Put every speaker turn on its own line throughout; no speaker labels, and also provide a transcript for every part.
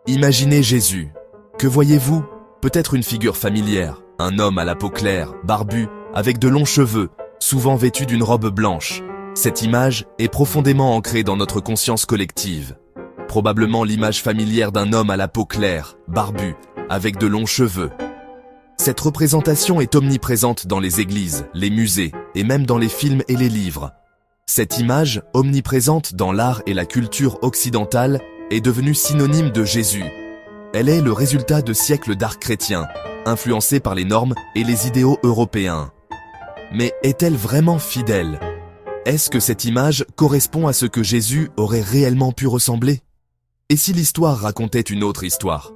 Imaginez Jésus. Que voyez-vous? Peut-être une figure familière, un homme à la peau claire, barbu, avec de longs cheveux, souvent vêtu d'une robe blanche. Cette image est profondément ancrée dans notre conscience collective. Probablement l'image familière d'un homme à la peau claire, barbu, avec de longs cheveux. Cette représentation est omniprésente dans les églises, les musées, et même dans les films et les livres. Cette image, omniprésente dans l'art et la culture occidentale, est devenue synonyme de Jésus. Elle est le résultat de siècles d'art chrétien, influencés par les normes et les idéaux européens. Mais est-elle vraiment fidèle? Est-ce que cette image correspond à ce que Jésus aurait réellement pu ressembler? Et si l'histoire racontait une autre histoire?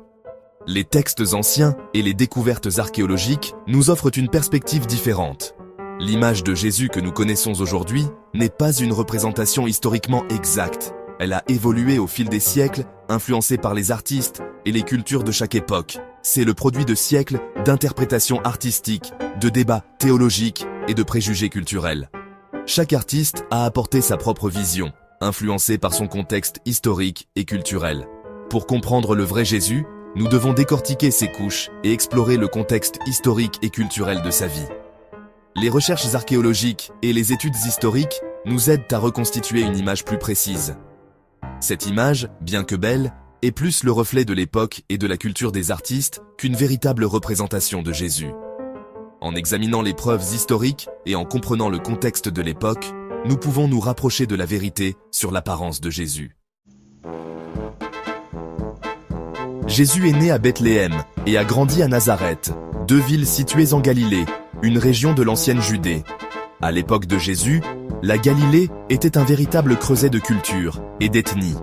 Les textes anciens et les découvertes archéologiques nous offrent une perspective différente. L'image de Jésus que nous connaissons aujourd'hui n'est pas une représentation historiquement exacte. Elle a évolué au fil des siècles, influencée par les artistes et les cultures de chaque époque. C'est le produit de siècles d'interprétations artistiques, de débats théologiques et de préjugés culturels. Chaque artiste a apporté sa propre vision, influencée par son contexte historique et culturel. Pour comprendre le vrai Jésus, nous devons décortiquer ses couches et explorer le contexte historique et culturel de sa vie. Les recherches archéologiques et les études historiques nous aident à reconstituer une image plus précise. Cette image, bien que belle, est plus le reflet de l'époque et de la culture des artistes qu'une véritable représentation de Jésus. En examinant les preuves historiques et en comprenant le contexte de l'époque, nous pouvons nous rapprocher de la vérité sur l'apparence de Jésus. Jésus est né à Bethléem et a grandi à Nazareth, deux villes situées en Galilée, une région de l'ancienne Judée. À l'époque de Jésus, la Galilée était un véritable creuset de culture et d'ethnie.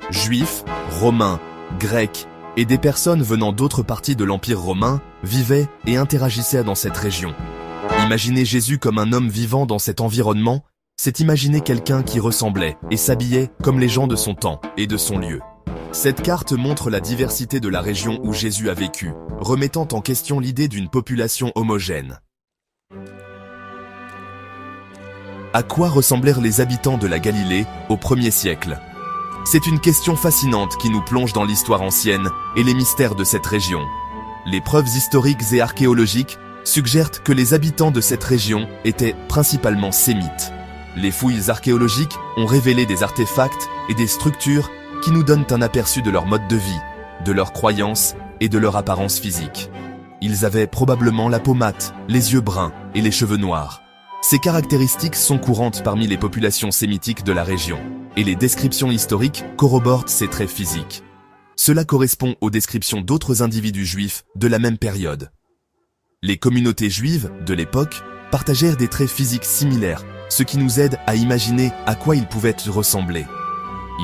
Juifs, Romains, Grecs et des personnes venant d'autres parties de l'Empire romain vivaient et interagissaient dans cette région. Imaginer Jésus comme un homme vivant dans cet environnement, c'est imaginer quelqu'un qui ressemblait et s'habillait comme les gens de son temps et de son lieu. Cette carte montre la diversité de la région où Jésus a vécu, remettant en question l'idée d'une population homogène. À quoi ressemblèrent les habitants de la Galilée au 1er siècle? C'est une question fascinante qui nous plonge dans l'histoire ancienne et les mystères de cette région. Les preuves historiques et archéologiques suggèrent que les habitants de cette région étaient principalement sémites. Les fouilles archéologiques ont révélé des artefacts et des structures qui nous donnent un aperçu de leur mode de vie, de leurs croyances et de leur apparence physique. Ils avaient probablement la peau mate, les yeux bruns et les cheveux noirs. Ces caractéristiques sont courantes parmi les populations sémitiques de la région, et les descriptions historiques corroborent ces traits physiques. Cela correspond aux descriptions d'autres individus juifs de la même période. Les communautés juives de l'époque partagèrent des traits physiques similaires, ce qui nous aide à imaginer à quoi ils pouvaient ressembler.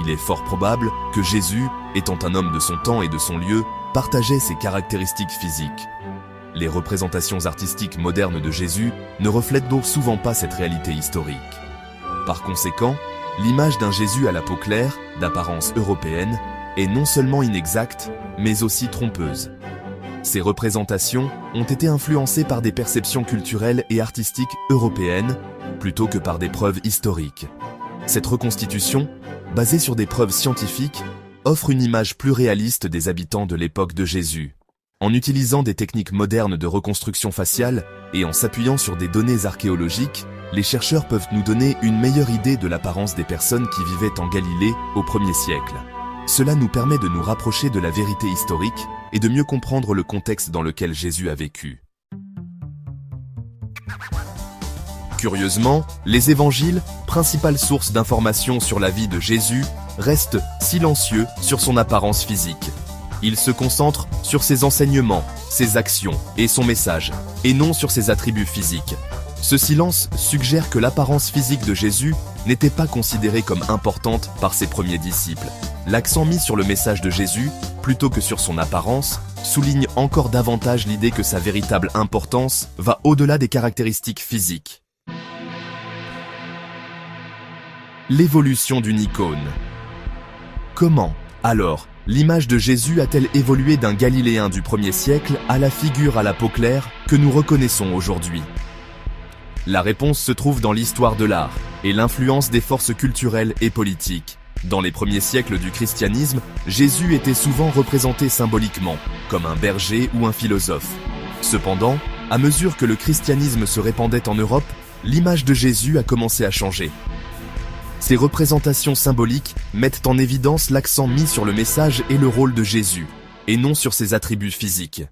Il est fort probable que Jésus, étant un homme de son temps et de son lieu, partageait ces caractéristiques physiques. Les représentations artistiques modernes de Jésus ne reflètent donc souvent pas cette réalité historique. Par conséquent, l'image d'un Jésus à la peau claire, d'apparence européenne, est non seulement inexacte, mais aussi trompeuse. Ces représentations ont été influencées par des perceptions culturelles et artistiques européennes, plutôt que par des preuves historiques. Cette reconstitution, basée sur des preuves scientifiques, offre une image plus réaliste des habitants de l'époque de Jésus. En utilisant des techniques modernes de reconstruction faciale et en s'appuyant sur des données archéologiques, les chercheurs peuvent nous donner une meilleure idée de l'apparence des personnes qui vivaient en Galilée au 1er siècle. Cela nous permet de nous rapprocher de la vérité historique et de mieux comprendre le contexte dans lequel Jésus a vécu. Curieusement, les évangiles, principale source d'informations sur la vie de Jésus, restent silencieux sur son apparence physique. Ils se concentrent sur ses enseignements, ses actions et son message, et non sur ses attributs physiques. Ce silence suggère que l'apparence physique de Jésus n'était pas considérée comme importante par ses premiers disciples. L'accent mis sur le message de Jésus, plutôt que sur son apparence, souligne encore davantage l'idée que sa véritable importance va au-delà des caractéristiques physiques. L'évolution d'une icône. Comment, alors, l'image de Jésus a-t-elle évolué d'un Galiléen du 1er siècle à la figure à la peau claire que nous reconnaissons aujourd'hui? La réponse se trouve dans l'histoire de l'art et l'influence des forces culturelles et politiques. Dans les premiers siècles du christianisme, Jésus était souvent représenté symboliquement, comme un berger ou un philosophe. Cependant, à mesure que le christianisme se répandait en Europe, l'image de Jésus a commencé à changer. Ces représentations symboliques mettent en évidence l'accent mis sur le message et le rôle de Jésus, et non sur ses attributs physiques.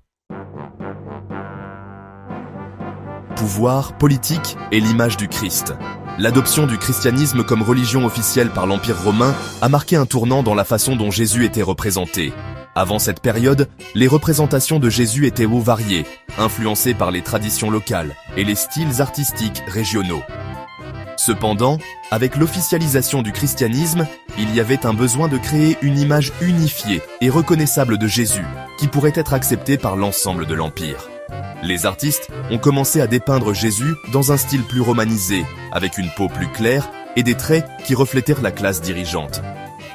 Pouvoir, politique et l'image du Christ. L'adoption du christianisme comme religion officielle par l'Empire romain a marqué un tournant dans la façon dont Jésus était représenté. Avant cette période, les représentations de Jésus étaient variées, influencées par les traditions locales et les styles artistiques régionaux. Cependant, avec l'officialisation du christianisme, il y avait un besoin de créer une image unifiée et reconnaissable de Jésus, qui pourrait être acceptée par l'ensemble de l'Empire. Les artistes ont commencé à dépeindre Jésus dans un style plus romanisé, avec une peau plus claire et des traits qui reflétèrent la classe dirigeante.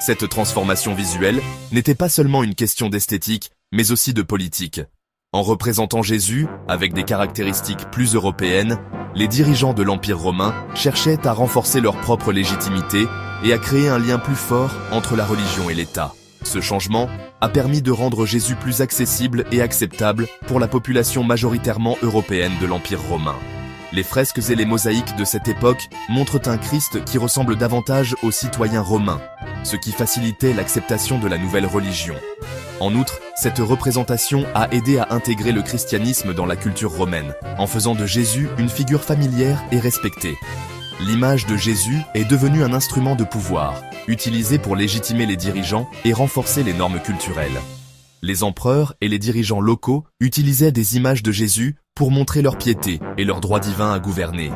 Cette transformation visuelle n'était pas seulement une question d'esthétique, mais aussi de politique. En représentant Jésus, avec des caractéristiques plus européennes, les dirigeants de l'Empire romain cherchaient à renforcer leur propre légitimité et à créer un lien plus fort entre la religion et l'État. Ce changement a permis de rendre Jésus plus accessible et acceptable pour la population majoritairement européenne de l'Empire romain. Les fresques et les mosaïques de cette époque montrent un Christ qui ressemble davantage aux citoyens romains, ce qui facilitait l'acceptation de la nouvelle religion. En outre, cette représentation a aidé à intégrer le christianisme dans la culture romaine, en faisant de Jésus une figure familière et respectée. L'image de Jésus est devenue un instrument de pouvoir, utilisé pour légitimer les dirigeants et renforcer les normes culturelles. Les empereurs et les dirigeants locaux utilisaient des images de Jésus pour montrer leur piété et leur droit divin à gouverner.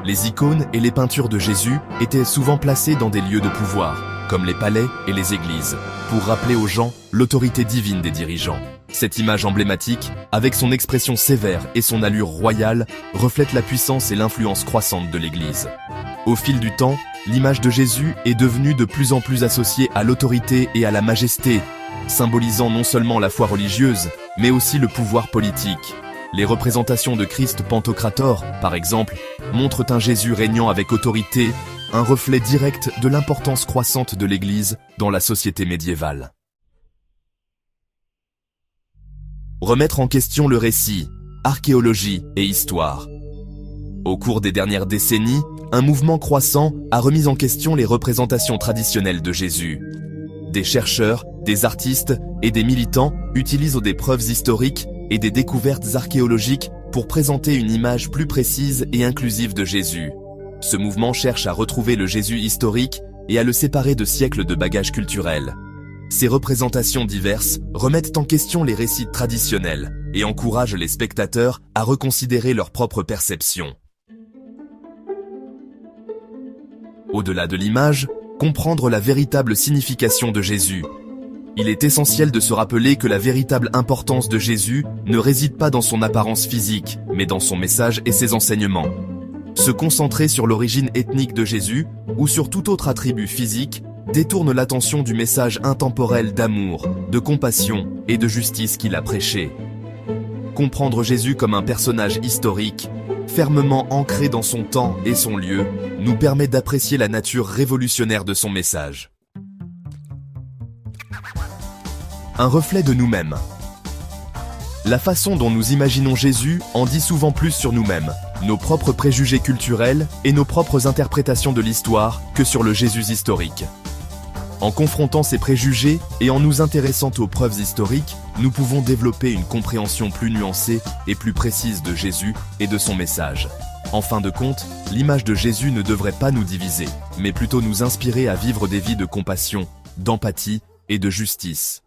Les icônes et les peintures de Jésus étaient souvent placées dans des lieux de pouvoir, comme les palais et les églises, pour rappeler aux gens l'autorité divine des dirigeants. Cette image emblématique, avec son expression sévère et son allure royale, reflète la puissance et l'influence croissante de l'Église. Au fil du temps, l'image de Jésus est devenue de plus en plus associée à l'autorité et à la majesté, symbolisant non seulement la foi religieuse, mais aussi le pouvoir politique. Les représentations de Christ Pantocrator, par exemple, montrent un Jésus régnant avec autorité, un reflet direct de l'importance croissante de l'Église dans la société médiévale. Remettre en question le récit, archéologie et histoire. Au cours des dernières décennies, un mouvement croissant a remis en question les représentations traditionnelles de Jésus. Des chercheurs, des artistes et des militants utilisent des preuves historiques et des découvertes archéologiques pour présenter une image plus précise et inclusive de Jésus. Ce mouvement cherche à retrouver le Jésus historique et à le séparer de siècles de bagages culturels. Ces représentations diverses remettent en question les récits traditionnels et encouragent les spectateurs à reconsidérer leur propre perception. Au-delà de l'image, comprendre la véritable signification de Jésus. Il est essentiel de se rappeler que la véritable importance de Jésus ne réside pas dans son apparence physique, mais dans son message et ses enseignements. Se concentrer sur l'origine ethnique de Jésus, ou sur tout autre attribut physique, détourne l'attention du message intemporel d'amour, de compassion et de justice qu'il a prêché. Comprendre Jésus comme un personnage historique, fermement ancré dans son temps et son lieu, nous permet d'apprécier la nature révolutionnaire de son message. Un reflet de nous-mêmes. La façon dont nous imaginons Jésus en dit souvent plus sur nous-mêmes, nos propres préjugés culturels et nos propres interprétations de l'histoire que sur le Jésus historique. En confrontant ces préjugés et en nous intéressant aux preuves historiques, nous pouvons développer une compréhension plus nuancée et plus précise de Jésus et de son message. En fin de compte, l'image de Jésus ne devrait pas nous diviser, mais plutôt nous inspirer à vivre des vies de compassion, d'empathie et de justice.